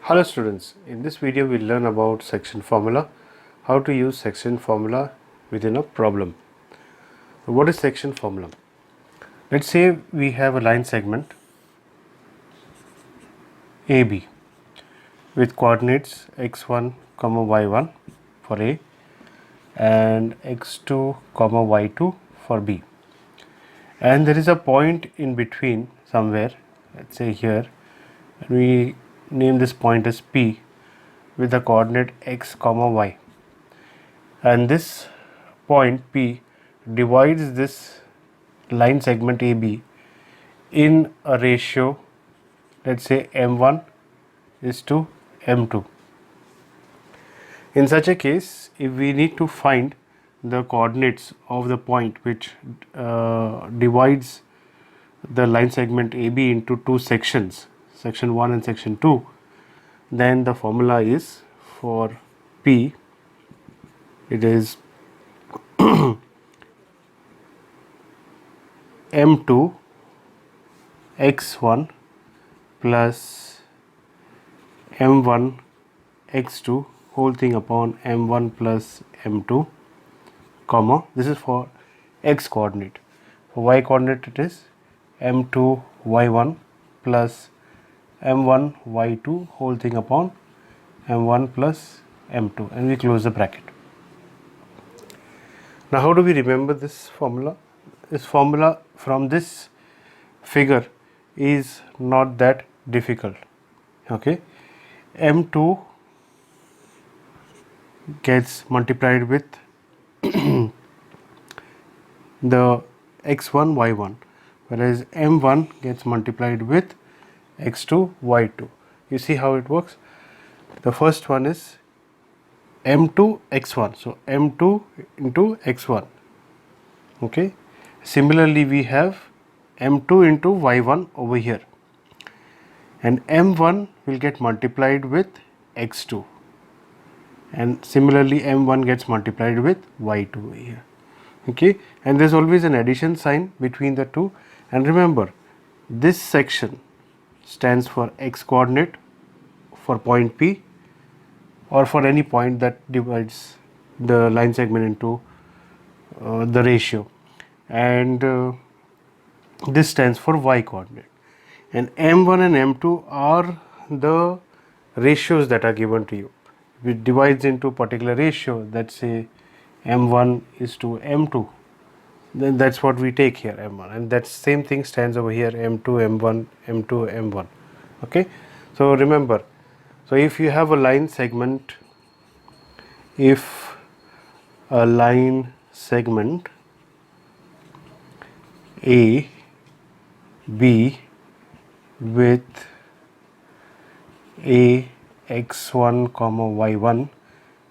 Hello students, in this video we'll learn about section formula, how to use section formula within a problem. What is section formula? Let's say we have a line segment AB with coordinates x1, y1 for A and x2, y2 for B. And there is a point in between somewhere, let's say here, and we name this point as P with the coordinate x, y. And this point P divides this line segment AB in a ratio, let's say m1 is to m2. In such a case, if we need to find the coordinates of the point which divides the line segment AB into two sections, section 1 and section 2, then the formula is for P, it is m2 x1 plus m1 x2 whole thing upon m1 plus m2, comma, this is for x coordinate. For y coordinate it is m2 y1 plus m1 y2 whole thing upon m1 plus m2, and we close the bracket. Now how do we remember this formula? This formula from this figure is not that difficult. Okay, m2 gets multiplied with the x1 y1, whereas m1 gets multiplied with x2 y2. You see how it works? The first one is m2 x1, so m2 into x1. Okay, similarly we have m2 into y1 over here, and m1 will get multiplied with x2, and similarly m1 gets multiplied with y2 over here. Okay, and there's always an addition sign between the two, and remember this section stands for x coordinate for point P or for any point that divides the line segment into the ratio, and this stands for y coordinate, and m1 and m2 are the ratios that are given to you. If it divides into particular ratio, let's say m1 is to m2, then that's what we take here, m1, and that same thing stands over here, m2 m1 m2 m1. Okay, so remember, so if you have a line segment, if a line segment A B with A x1 y1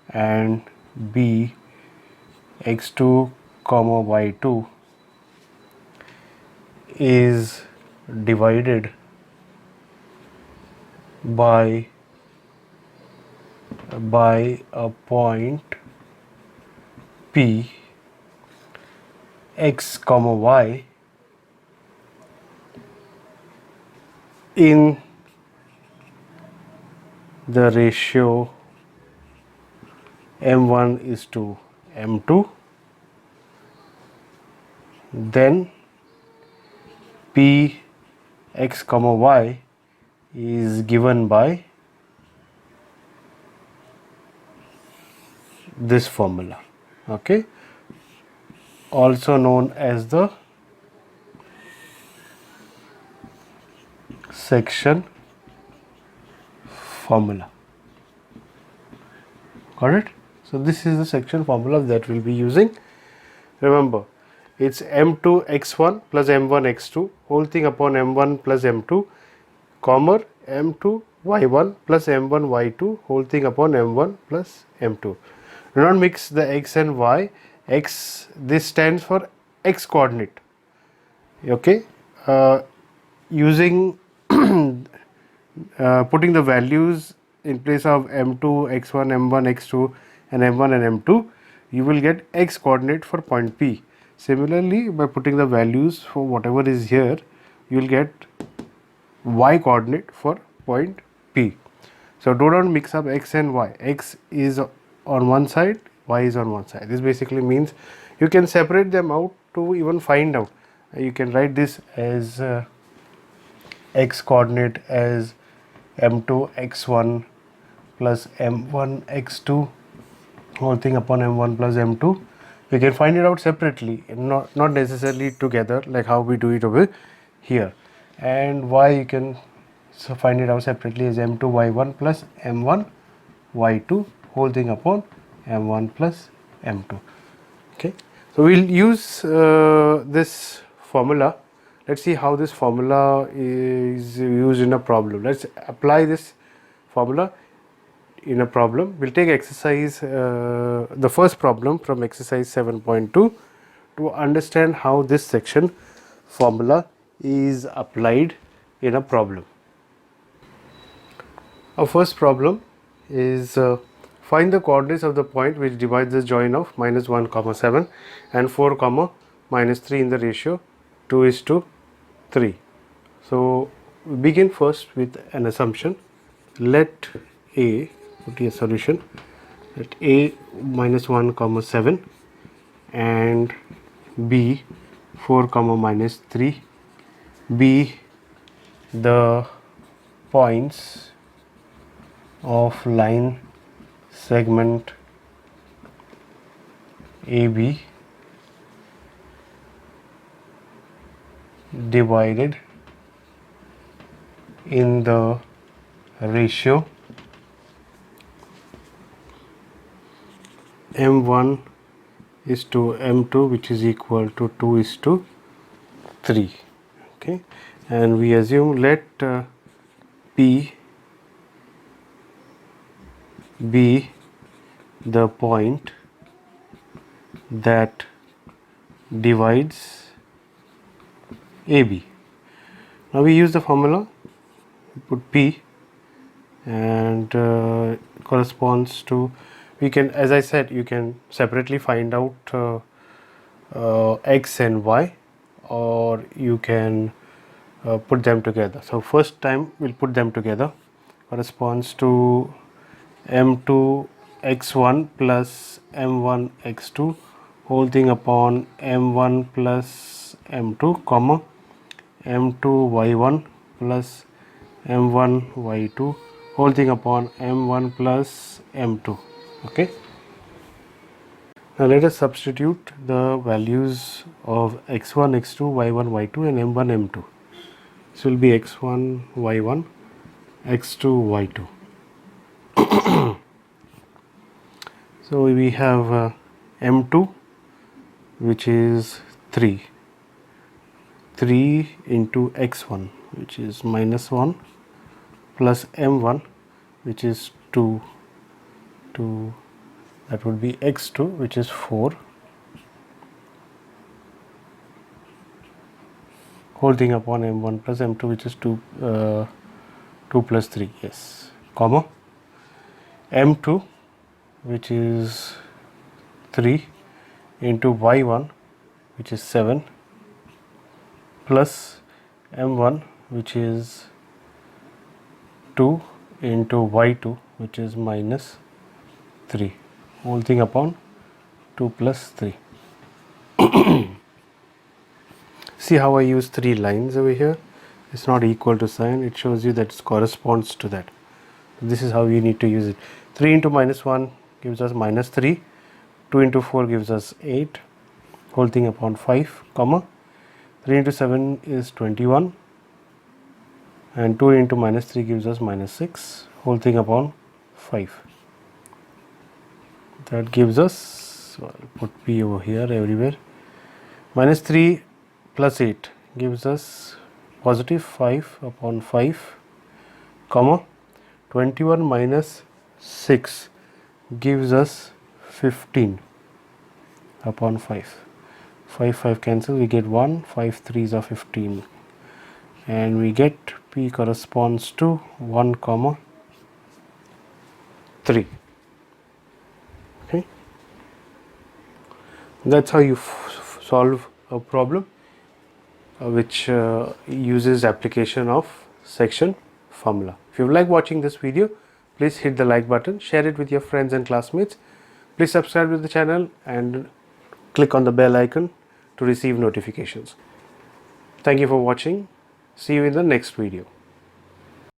and B x2 y2 is divided by a point P x y in the ratio m1 is to m2, then P x y is given by this formula. Okay, also known as the section formula. Got it? So this is the section formula that we'll be using. Remember, it's m2 x1 plus m1 x2 whole thing upon m1 plus m2, comma m2 y1 plus m1 y2 whole thing upon m1 plus m2. Do not mix the x and y. X, this stands for x coordinate. Okay, using putting the values in place of m2 x1 m1 x2 and m1 and m2, you will get x coordinate for point P. Similarly, by putting the values for whatever is here, you will get y coordinate for point P. So do not mix up x and y. X is on one side, y is on one side. This basically means you can separate them out to even find out. You can write this as x coordinate as m2 x1 plus m1 x2 whole thing upon m1 plus m2. You can find it out separately, not necessarily together like how we do it over here. And y you can find it out separately as m2 y1 plus m1 y2 whole thing upon m1 plus m2. Okay, so we'll use this formula. Let's see how this formula is used in a problem. Let's apply this formula in a problem. We'll take exercise, the first problem from exercise 7.2 to understand how this section formula is applied in a problem. Our first problem is find the coordinates of the point which divides the join of minus 1 comma 7 and 4 comma minus 3 in the ratio 2:3. So we begin first with an assumption. Let A, put here solution, let A minus 1 comma 7 and B 4 comma minus 3 be the points of line segment AB divided in the ratio m1 is to m2, which is equal to 2:3. Okay, and we assume let P be the point that divides AB. Now we use the formula, put P and corresponds to, we can, as I said, you can separately find out x and y, or you can put them together. So first time we'll put them together. Corresponds to m2 x1 plus m1 x2 whole thing upon m1 plus m2 comma m2 y1 plus m1 y2 whole thing upon m1 plus m2. Okay, now let us substitute the values of x1 x2 y1 y2 and m1 m2. This will be x1 y1 x2 y2. So we have m2, which is 3 into x1, which is minus 1, plus m1, which is 2, that would be x2, which is 4, whole thing upon m1 plus m2, which is 2 plus 3, yes, comma m2, which is 3 into y1, which is 7, plus m1, which is 2 into y2, which is minus 3, whole thing upon 2 plus 3. See how I use 3 lines over here. It's not equal to sign, it shows you that it corresponds to that. This is how you need to use it. 3 into minus 1 gives us minus 3, 2 into 4 gives us 8, whole thing upon 5, comma 3 into 7 is 21, and 2 into minus 3 gives us minus 6, whole thing upon 5. That gives us, so I'll put P over here everywhere, minus 3 plus 8 gives us positive 5 upon 5, comma 21 minus 6 gives us 15 upon 5. 5 cancel, we get 1, 5 3s are 15, and we get P corresponds to 1 comma 3. Okay, that's how you solve a problem which uses application of section formula. If you like watching this video, please hit the like button, share it with your friends and classmates. Please subscribe to the channel and click on the bell icon to receive notifications. Thank you for watching. See you in the next video.